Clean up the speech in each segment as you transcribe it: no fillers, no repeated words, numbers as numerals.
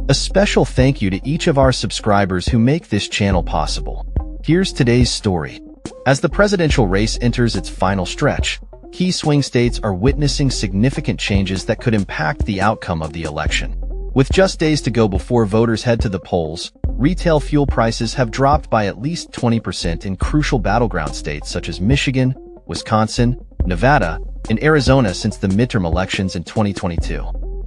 A special thank you to each of our subscribers who make this channel possible. Here's today's story. As the presidential race enters its final stretch, key swing states are witnessing significant changes that could impact the outcome of the election. With just days to go before voters head to the polls, retail fuel prices have dropped by at least 20% in crucial battleground states such as Michigan, Wisconsin, Nevada, and Arizona since the midterm elections in 2022.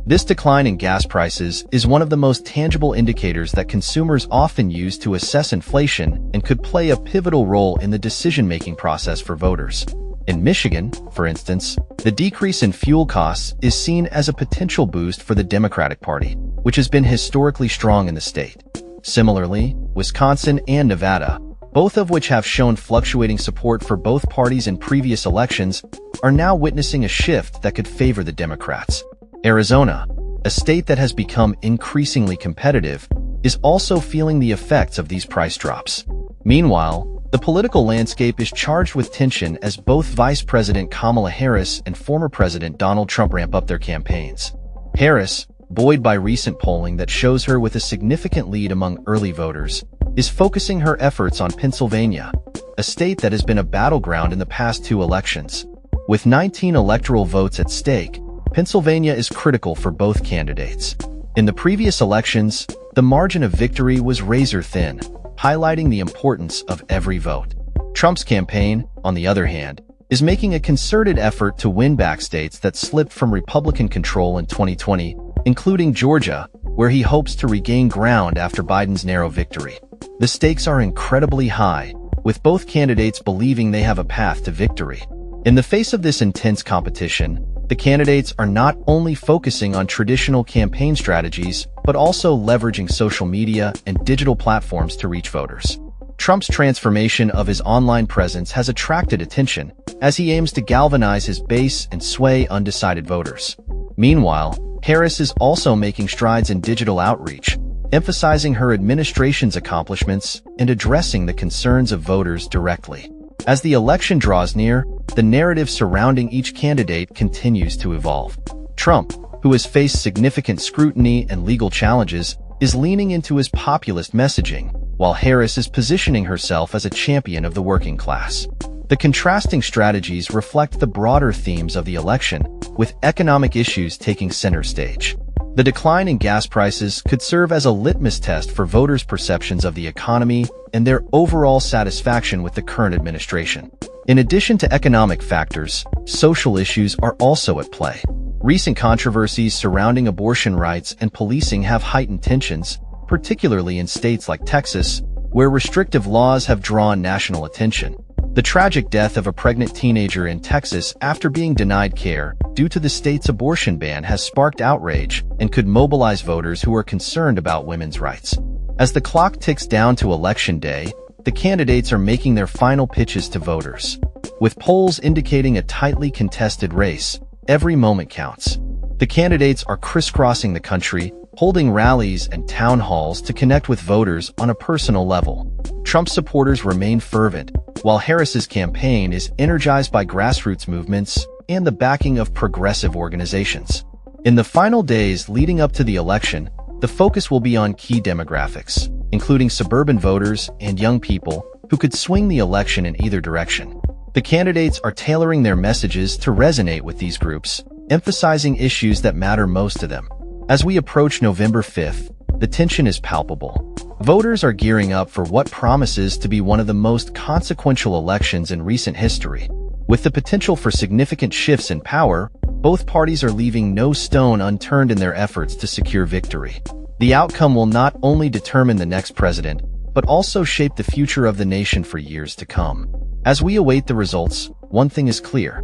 This decline in gas prices is one of the most tangible indicators that consumers often use to assess inflation and could play a pivotal role in the decision-making process for voters. In Michigan, for instance, the decrease in fuel costs is seen as a potential boost for the Democratic Party, which has been historically strong in the state. Similarly, Wisconsin and Nevada, both of which have shown fluctuating support for both parties in previous elections, are now witnessing a shift that could favor the Democrats. Arizona, a state that has become increasingly competitive, is also feeling the effects of these price drops. Meanwhile, the political landscape is charged with tension as both Vice President Kamala Harris and former President Donald Trump ramp up their campaigns. Harris, buoyed by recent polling that shows her with a significant lead among early voters, is focusing her efforts on Pennsylvania, a state that has been a battleground in the past two elections. With 19 electoral votes at stake, Pennsylvania is critical for both candidates. In the previous elections, the margin of victory was razor-thin, highlighting the importance of every vote. Trump's campaign, on the other hand, is making a concerted effort to win back states that slipped from Republican control in 2020, including Georgia, where he hopes to regain ground after Biden's narrow victory. The stakes are incredibly high, with both candidates believing they have a path to victory. In the face of this intense competition, the candidates are not only focusing on traditional campaign strategies, but also leveraging social media and digital platforms to reach voters. Trump's transformation of his online presence has attracted attention, as he aims to galvanize his base and sway undecided voters. Meanwhile, Harris is also making strides in digital outreach, emphasizing her administration's accomplishments and addressing the concerns of voters directly. As the election draws near, the narrative surrounding each candidate continues to evolve. Trump, who has faced significant scrutiny and legal challenges, is leaning into his populist messaging, while Harris is positioning herself as a champion of the working class. The contrasting strategies reflect the broader themes of the election, with economic issues taking center stage. The decline in gas prices could serve as a litmus test for voters' perceptions of the economy and their overall satisfaction with the current administration. In addition to economic factors, social issues are also at play. Recent controversies surrounding abortion rights and policing have heightened tensions, particularly in states like Texas, where restrictive laws have drawn national attention. The tragic death of a pregnant teenager in Texas after being denied care due to the state's abortion ban has sparked outrage and could mobilize voters who are concerned about women's rights. As the clock ticks down to Election Day, the candidates are making their final pitches to voters. With polls indicating a tightly contested race, every moment counts. The candidates are crisscrossing the country, holding rallies and town halls to connect with voters on a personal level. Trump's supporters remain fervent, while Harris's campaign is energized by grassroots movements and the backing of progressive organizations. In the final days leading up to the election, the focus will be on key demographics, including suburban voters and young people who could swing the election in either direction. The candidates are tailoring their messages to resonate with these groups, emphasizing issues that matter most to them. As we approach November 5th, the tension is palpable. Voters are gearing up for what promises to be one of the most consequential elections in recent history. With the potential for significant shifts in power, both parties are leaving no stone unturned in their efforts to secure victory. The outcome will not only determine the next president, but also shape the future of the nation for years to come. As we await the results, one thing is clear.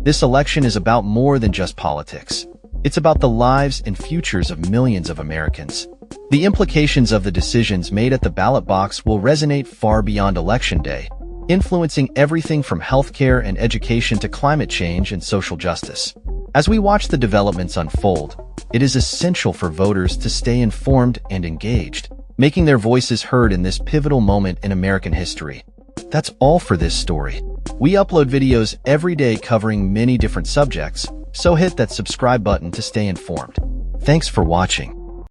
This election is about more than just politics. It's about the lives and futures of millions of Americans. The implications of the decisions made at the ballot box will resonate far beyond Election Day, influencing everything from healthcare and education to climate change and social justice. As we watch the developments unfold, it is essential for voters to stay informed and engaged, making their voices heard in this pivotal moment in American history. That's all for this story. We upload videos every day covering many different subjects, so hit that subscribe button to stay informed. Thanks for watching.